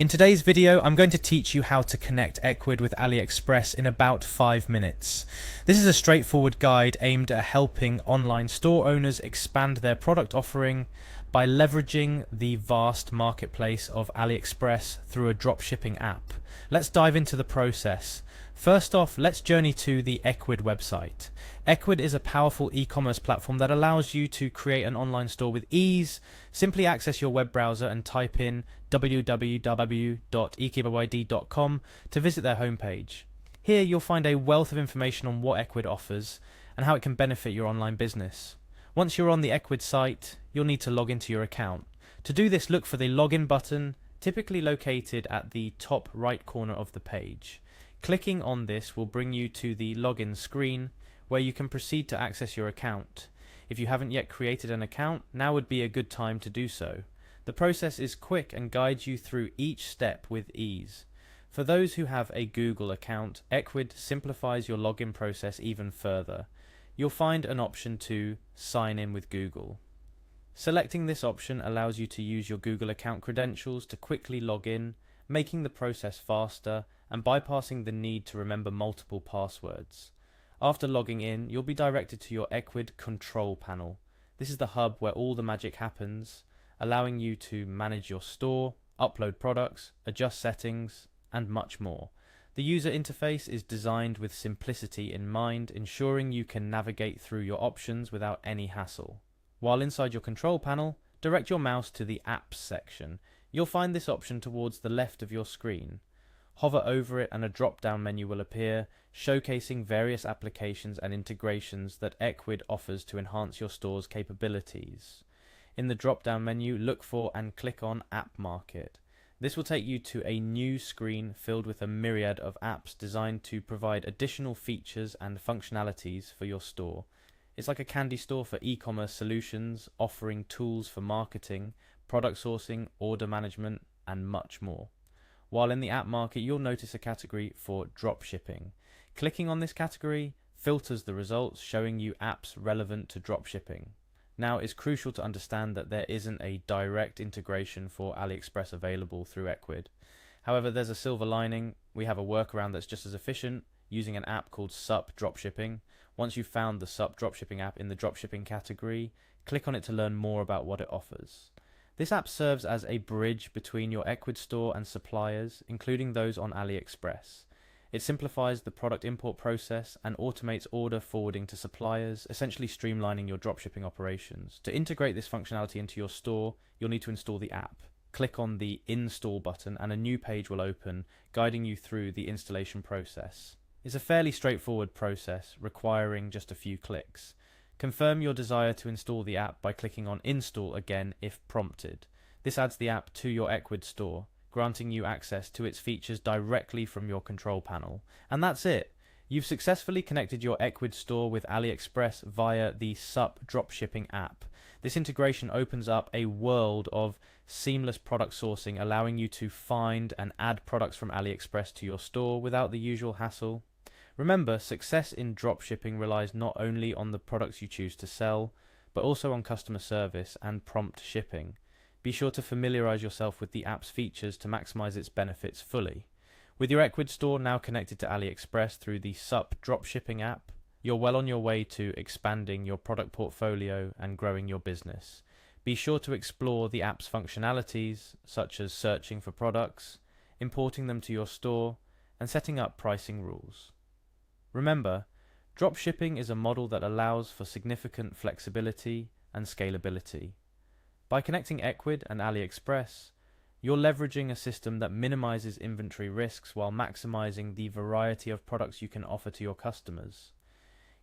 In today's video, I'm going to teach you how to connect Ecwid with Aliexpress in about 5 minutes. This is a straightforward guide aimed at helping online store owners expand their product offering by leveraging the vast marketplace of Aliexpress through a dropshipping app. Let's dive into the process. First off, let's journey to the Ecwid website. Ecwid is a powerful e-commerce platform that allows you to create an online store with ease. Simply access your web browser and type in www.ekeybyd.com to visit their homepage. Here you'll find a wealth of information on what Ecwid offers and how it can benefit your online business. Once you're on the Ecwid site, you'll need to log into your account. To do this, look for the login button, typically located at the top right corner of the page. Clicking on this will bring you to the login screen where you can proceed to access your account. If you haven't yet created an account, now would be a good time to do so. The process is quick and guides you through each step with ease. For those who have a Google account, Ecwid simplifies your login process even further. You'll find an option to sign in with Google. Selecting this option allows you to use your Google account credentials to quickly log in, making the process faster and bypassing the need to remember multiple passwords. After logging in, you'll be directed to your Ecwid control panel. This is the hub where all the magic happens, allowing you to manage your store, upload products, adjust settings, and much more. The user interface is designed with simplicity in mind, ensuring you can navigate through your options without any hassle. While inside your control panel, direct your mouse to the Apps section. You'll find this option towards the left of your screen. Hover over it and a drop-down menu will appear, showcasing various applications and integrations that Ecwid offers to enhance your store's capabilities. In the drop-down menu, look for and click on App Market. This will take you to a new screen filled with a myriad of apps designed to provide additional features and functionalities for your store. It's like a candy store for e-commerce solutions, offering tools for marketing, product sourcing, order management, and much more. While in the app market, you'll notice a category for dropshipping. Clicking on this category filters the results, showing you apps relevant to dropshipping. Now, it's crucial to understand that there isn't a direct integration for Aliexpress available through Ecwid. However, there's a silver lining. We have a workaround that's just as efficient, using an app called SUP Dropshipping. Once you've found the SUP Dropshipping app in the dropshipping category, click on it to learn more about what it offers. This app serves as a bridge between your Ecwid store and suppliers, including those on Aliexpress. It simplifies the product import process and automates order forwarding to suppliers, essentially streamlining your dropshipping operations. To integrate this functionality into your store, you'll need to install the app. Click on the Install button and a new page will open, guiding you through the installation process. It's a fairly straightforward process, requiring just a few clicks. Confirm your desire to install the app by clicking on Install again if prompted. This adds the app to your Ecwid store, granting you access to its features directly from your control panel. And that's it! You've successfully connected your Ecwid store with Aliexpress via the SUP Dropshipping app. This integration opens up a world of seamless product sourcing, allowing you to find and add products from Aliexpress to your store without the usual hassle. Remember, success in dropshipping relies not only on the products you choose to sell, but also on customer service and prompt shipping. Be sure to familiarize yourself with the app's features to maximize its benefits fully. With your Ecwid store now connected to Aliexpress through the SUP Dropshipping app, you're well on your way to expanding your product portfolio and growing your business. Be sure to explore the app's functionalities, such as searching for products, importing them to your store, and setting up pricing rules. Remember, dropshipping is a model that allows for significant flexibility and scalability. By connecting Ecwid and Aliexpress, you're leveraging a system that minimizes inventory risks while maximizing the variety of products you can offer to your customers.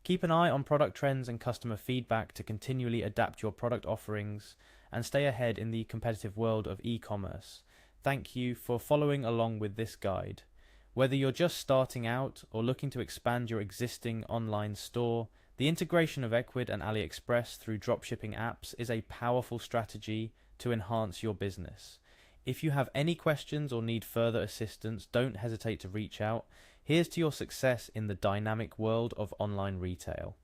Keep an eye on product trends and customer feedback to continually adapt your product offerings and stay ahead in the competitive world of e-commerce. Thank you for following along with this guide. Whether you're just starting out or looking to expand your existing online store, the integration of Ecwid and Aliexpress through dropshipping apps is a powerful strategy to enhance your business. If you have any questions or need further assistance, don't hesitate to reach out. Here's to your success in the dynamic world of online retail.